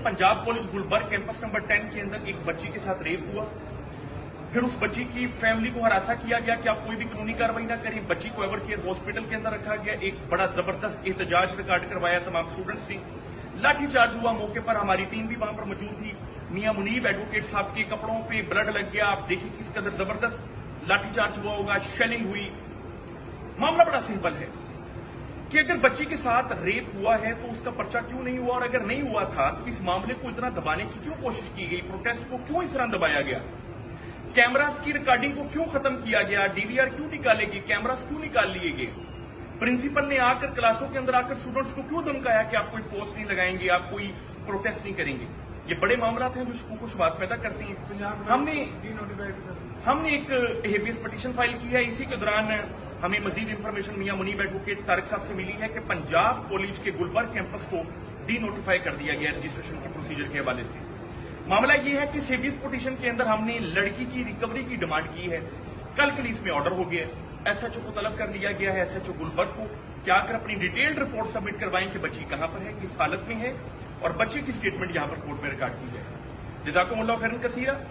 Punjab college Gulberg campus number 10 के अंदर एक बच्ची के साथ रेप हुआ। फिर उस बच्ची की फैमिली को हरासा किया गया कि आप कोई भी कानूनी कार्रवाई ना करें। बच्ची को एवर केयर हॉस्पिटल के अंदर रखा गया। एक बड़ा जबरदस्त एहतजाज रिकॉर्ड करवाया तमाम स्टूडेंट्स ने। लाठीचार्ज हुआ। मौके पर हमारी टीम भी वहां पर मौजूद थी। मियां मुनीब एडवोकेट साहब के कपड़ों पे ब्लड लग गया। आप देखिए किस कदर जबरदस्त लाठीचार्ज हुआ होगा, शेलिंग हुई। मामला बड़ा सिंपल है कि अगर बच्ची के साथ रेप हुआ है तो उसका पर्चा क्यों नहीं हुआ, और अगर नहीं हुआ था तो इस मामले को इतना दबाने की क्यों कोशिश की गई, प्रोटेस्ट को क्यों इस तरह दबाया गया, कैमरास की रिकॉर्डिंग को क्यों खत्म किया गया, डीवीआर क्यों निकाले गए, कैमरास क्यों निकाल लिए गए, प्रिंसिपल ने आकर क्लासों के अंदर आकर स्टूडेंट्स को क्यों धमकाया कि आप कोई पोस्ट नहीं लगाएंगे, आप कोई प्रोटेस्ट नहीं करेंगे। ये बड़े मामला हैं जो शकूक शुबहात पैदा करते हैं। हमने एक हेबियस पिटीशन फाइल की है। इसी के दौरान हमें मजीद इंफॉर्मेशन मियां मुनीब एडवोकेट तारिक साहब से मिली है कि पंजाब कॉलेज के गुलबर्ग कैंपस को डी नोटिफाई कर दिया गया रजिस्ट्रेशन के प्रोसीजर के हवाले से। मामला यह है कि इस हेबियस पिटीशन के अंदर हमने लड़की की रिकवरी की डिमांड की है। कल के लिए इसमें ऑर्डर हो गया है। एसएचओ को तलब कर लिया गया है, एसएचओ गुलबर्ग को, कि आकर अपनी डिटेल्ड रिपोर्ट सबमिट करवाएं कि बच्ची कहां पर है, किस हालत में है, और बच्चे की स्टेटमेंट यहां पर कोर्ट में रिकॉर्ड की जाए। जज़ाकुमुल्लाह खैरन कसीरा।